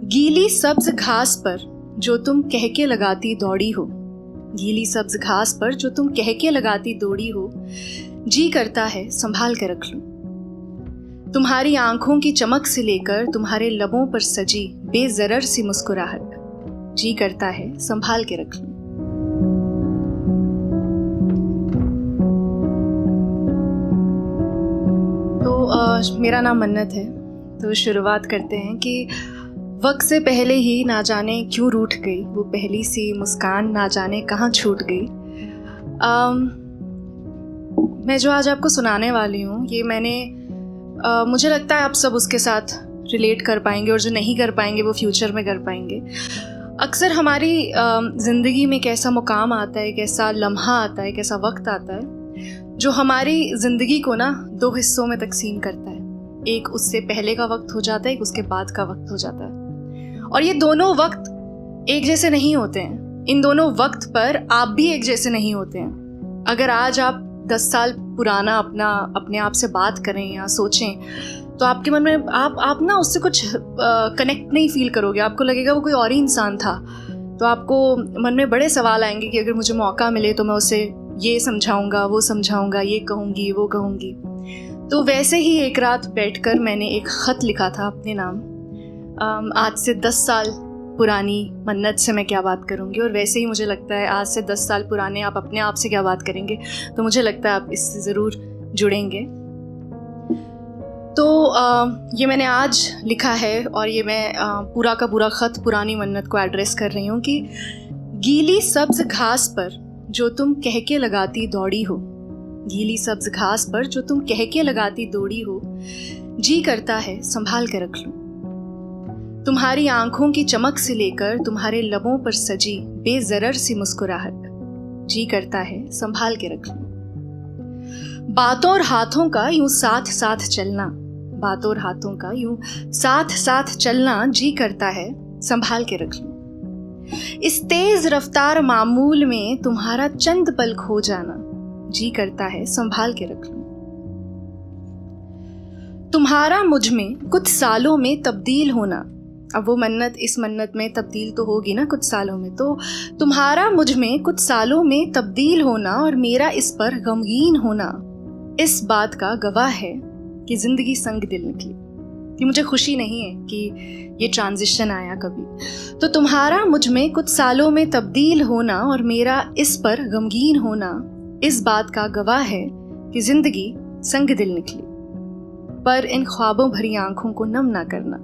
गीली सब्ज घास पर जो तुम कह के लगाती दौड़ी हो, गीली सब्ज घास पर जो तुम कह के लगाती दौड़ी हो, जी करता है संभाल के रख लूं। तुम्हारी आंखों की चमक से लेकर तुम्हारे लबों पर सजी बेजरर सी मुस्कुराहट, जी करता है संभाल के रख लूं। तो मेरा नाम मन्नत है। तो शुरुआत करते हैं कि वक्त से पहले ही ना जाने क्यों रूठ गई वो पहली सी मुस्कान, ना जाने कहाँ छूट गई। मैं जो आज आपको सुनाने वाली हूँ ये मुझे लगता है आप सब उसके साथ रिलेट कर पाएंगे, और जो नहीं कर पाएंगे वो फ्यूचर में कर पाएंगे। अक्सर हमारी ज़िंदगी में एक ऐसा मुकाम आता है, एक ऐसा लम्हा आता है, एक ऐसा वक्त आता है जो हमारी ज़िंदगी को ना दो हिस्सों में तकसीम करता है। एक उससे पहले का वक्त हो जाता है, एक उसके बाद का वक्त हो जाता है। और ये दोनों वक्त एक जैसे नहीं होते हैं। इन दोनों वक्त पर आप भी एक जैसे नहीं होते हैं। अगर आज आप 10 साल पुराना अपने आप से बात करें या सोचें तो आपके मन में आप ना उससे कुछ कनेक्ट नहीं फील करोगे। आपको लगेगा वो कोई और ही इंसान था। तो आपको मन में बड़े सवाल आएंगे कि अगर मुझे मौका मिले तो मैं उसे ये समझाऊंगा, वो समझाऊंगा, ये कहूँगी, वो कहूँगी। तो वैसे ही एक रात बैठकर मैंने एक ख़त लिखा था अपने नाम। आज से 10 साल पुरानी मन्नत से मैं क्या बात करूँगी, और वैसे ही मुझे लगता है आज से 10 साल पुराने आप अपने आप से क्या बात करेंगे। तो मुझे लगता है आप इससे ज़रूर जुड़ेंगे। तो ये मैंने आज लिखा है, और ये मैं पूरा का पूरा ख़त पुरानी मन्नत को एड्रेस कर रही हूँ कि गीली सब्ज़ घास पर जो तुम कह के लगाती दौड़ी हो, गीली सब्ज़ घास पर जो तुम कह के लगाती दौड़ी हो, जी करता है संभाल के रख लूं। तुम्हारी आंखों की चमक से लेकर तुम्हारे लबों पर सजी बेजरर सी मुस्कुराहट, जी करता है संभाल के रख लूं। बातों और हाथों का यूं साथ साथ चलना, बातों और हाथों का यूं साथ साथ चलना, जी करता है संभाल के रख लूं। इस तेज रफ्तार मामूल में तुम्हारा चंद पल खो जाना, जी करता है संभाल के रख लूं। तुम्हारा मुझ में कुछ सालों में तब्दील होना, अब वो मन्नत इस मन्नत में तब्दील तो होगी ना कुछ सालों में। तो तुम्हारा मुझ में कुछ सालों में तब्दील होना और मेरा इस पर गमगीन होना इस बात का गवाह है कि जिंदगी संग दिल निकली। कि मुझे खुशी नहीं है कि ये ट्रांजिशन आया कभी। तो तुम्हारा मुझ में कुछ सालों में तब्दील होना और मेरा इस पर गमगीन होना इस बात का गवाह है कि जिंदगी संग दिल निकली। पर इन ख्वाबों भरी आंखों को नम ना करना,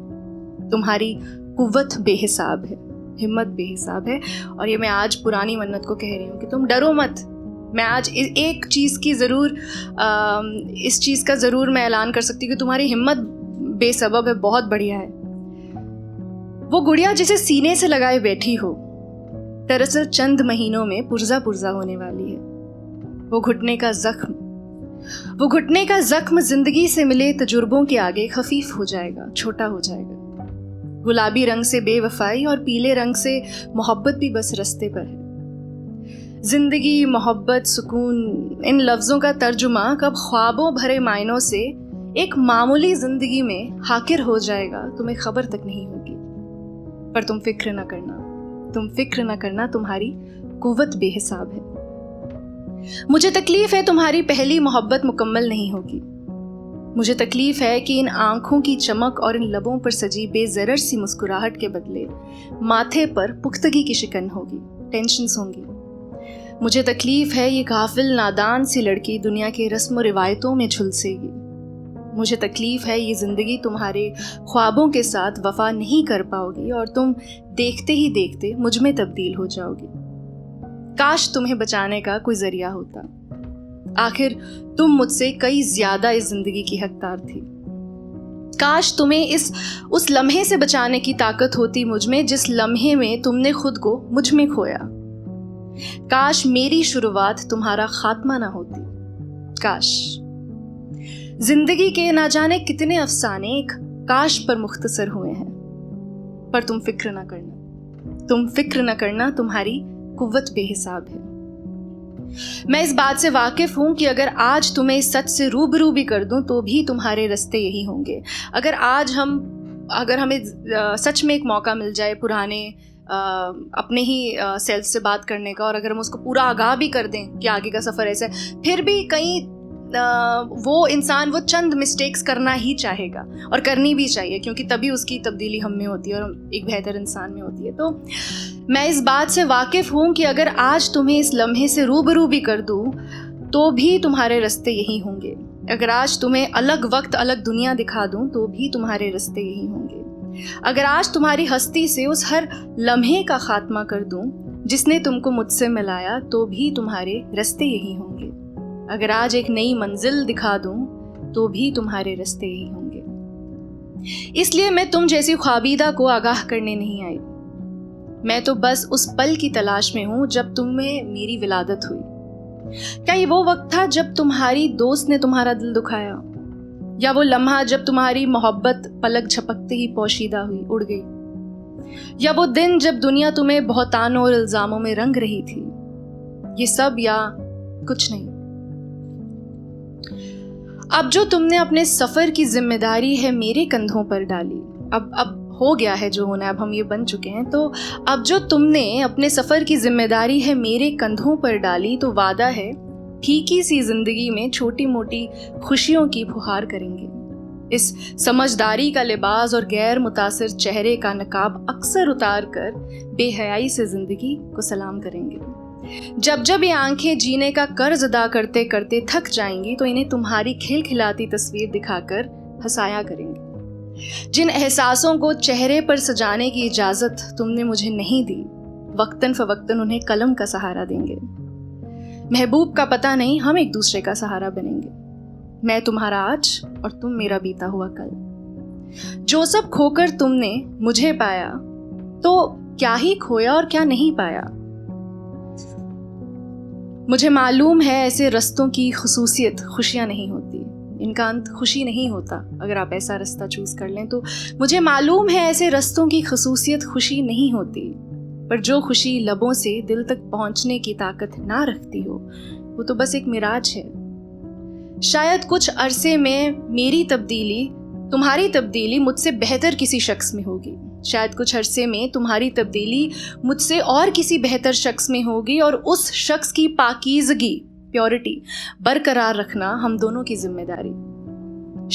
तुम्हारी कुव्वत बेहिसाब है, हिम्मत बेहिसाब है। और ये मैं आज पुरानी मन्नत को कह रही हूँ कि तुम डरो मत। मैं आज एक चीज़ की ज़रूर इस चीज़ का ज़रूर मैं ऐलान कर सकती हूँ कि तुम्हारी हिम्मत बेसबब है, बहुत बढ़िया है। वो गुड़िया जिसे सीने से लगाए बैठी हो, दरअसल चंद महीनों में पुर्जा पुर्जा होने वाली है। वो घुटने का जख्म जिंदगी से मिले तजुर्बों के आगे खफीफ हो जाएगा, छोटा हो जाएगा। गुलाबी रंग से बेवफाई और पीले रंग से मोहब्बत भी बस रास्ते पर है। जिंदगी, मोहब्बत, सुकून, इन लफ्ज़ों का तर्जुमा कब ख्वाबों भरे मायनों से एक मामूली जिंदगी में हाकिर हो जाएगा, तुम्हें खबर तक नहीं होगी। पर तुम फिक्र न करना, तुम्हारी कुव्वत बेहिसाब है। मुझे तकलीफ है तुम्हारी पहली मोहब्बत मुकम्मल नहीं होगी। मुझे तकलीफ है कि इन आंखों की चमक और इन लबों पर सजी बेजरर सी मुस्कुराहट के बदले माथे पर पुख्तगी की शिकन होगी, टेंशन्स होंगी। मुझे तकलीफ है ये गाफिल नादान सी लड़की दुनिया के रस्म और रिवायतों में झुलसेगी। मुझे तकलीफ है ये ज़िंदगी तुम्हारे ख्वाबों के साथ वफा नहीं कर पाओगी और तुम देखते ही देखते मुझ में तब्दील हो जाओगी। काश तुम्हें बचाने का कोई ज़रिया होता। आखिर तुम मुझसे कई ज़्यादा इस ज़िंदगी की हकदार थी। काश तुम्हें उस लम्हे से बचाने की ताकत होती मुझ में जिस लम्हे में तुमने खुद को मुझ में खोया। काश मेरी शुरुआत तुम्हारा खात्मा ना होती। काश जिंदगी के ना जाने कितने अफसाने एक काश पर मुख्तसर हुए हैं। पर तुम फिक्र न करना, तुम्हारी कुव्वत बेहिसाब है। मैं इस बात से वाकिफ हूं कि अगर आज तुम्हें इस सच से रूबरू भी कर दूं तो भी तुम्हारे रास्ते यही होंगे। अगर आज हम अगर हमें सच में एक मौका मिल जाए पुराने अपने ही सेल्फ से बात करने का, और अगर हम उसको पूरा आगाह भी कर दें कि आगे का सफ़र ऐसा है, फिर भी कहीं वो इंसान वो चंद मिस्टेक्स करना ही चाहेगा, और करनी भी चाहिए, क्योंकि तभी उसकी तब्दीली हम में होती है और एक बेहतर इंसान में होती है। तो मैं इस बात से वाकिफ़ हूँ कि अगर आज तुम्हें इस लम्हे से रूबरू भी कर दूँ तो भी तुम्हारे रास्ते यही होंगे। अगर आज तुम्हें अलग वक्त अलग दुनिया दिखा दूँ तो भी तुम्हारे रास्ते यही होंगे। अगर आज तुम्हारी हस्ती से उस हर लम्हे का खात्मा कर दूं जिसने तुमको मुझसे मिलाया तो भी तुम्हारे रास्ते यही होंगे। अगर आज एक नई मंजिल दिखा दूं तो भी तुम्हारे रास्ते यही होंगे। इसलिए मैं तुम जैसी ख्वाबीदा को आगाह करने नहीं आई। मैं तो बस उस पल की तलाश में हूं जब तुम्हें मेरी विलादत हुई। क्या ये वो वक्त था जब तुम्हारी दोस्त ने तुम्हारा दिल दुखाया, या वो लम्हा जब तुम्हारी मोहब्बत पलक झपकते ही पोशीदा हुई, उड़ गई, या वो दिन जब दुनिया तुम्हें बहुतानों और इल्जामों में रंग रही थी? ये सब या कुछ नहीं। अब जो तुमने अपने सफर की जिम्मेदारी है मेरे कंधों पर डाली, अब हो गया है जो होना है, अब हम ये बन चुके हैं, तो अब जो तुमने अपने सफर की जिम्मेदारी है मेरे कंधों पर डाली, तो वादा है फीकी सी जिंदगी में छोटी मोटी खुशियों की फुहार करेंगे। इस समझदारी का लिबास और गैर मुतासिर चेहरे का नकाब अक्सर उतार कर बेहयाई से जिंदगी को सलाम करेंगे। जब जब ये आंखें जीने का कर्ज अदा करते करते थक जाएंगी तो इन्हें तुम्हारी खिलखिलाती तस्वीर दिखाकर हंसाया करेंगे। जिन एहसासों को चेहरे पर सजाने की इजाज़त तुमने मुझे नहीं दी, वक्तन फवक्तन उन्हें कलम का सहारा देंगे। महबूब का पता नहीं, हम एक दूसरे का सहारा बनेंगे। मैं तुम्हारा आज और तुम मेरा बीता हुआ कल। जो सब खोकर तुमने मुझे पाया, तो क्या ही खोया और क्या नहीं पाया। मुझे मालूम है ऐसे रस्तों की खुसूसियत खुशियां नहीं होती, इनका अंत खुशी नहीं होता। अगर आप ऐसा रास्ता चूज कर लें तो मुझे मालूम है ऐसे रस्तों की खुसूसियत खुशी नहीं होती, पर जो खुशी लबों से दिल तक पहुंचने की ताकत ना रखती हो वो तो बस एक मिराज है। शायद कुछ अरसे में मेरी तब्दीली, तुम्हारी तब्दीली मुझसे बेहतर किसी शख्स में होगी। शायद कुछ अरसे में तुम्हारी तब्दीली मुझसे और किसी बेहतर शख्स में होगी, और उस शख्स की पाकीज़गी, प्योरिटी बरकरार रखना हम दोनों की जिम्मेदारी।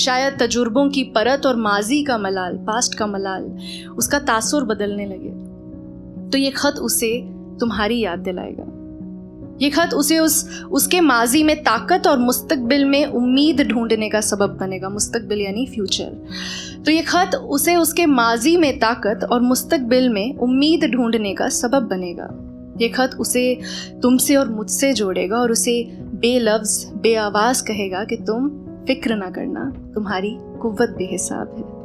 शायद तजुर्बों की परत और माजी का मलाल, पास्ट का मलाल, उसका तासुर बदलने लगे, तो ये खत उसे तुम्हारी याद दिलाएगा। ये खत उसे उसके माजी में ताकत और मुस्तकबिल में उम्मीद ढूंढने का सबब बनेगा। मुस्तकबिल यानी फ्यूचर। तो ये खत उसे उसके माजी में ताकत और मुस्तकबिल में उम्मीद ढूंढने का सबब बनेगा। ये खत उसे तुमसे और मुझसे जोड़ेगा और उसे बेलफ्ज़ बेआवाज़ कहेगा कि तुम फिक्र ना करना, तुम्हारी कुव्वत बेहिसाब है।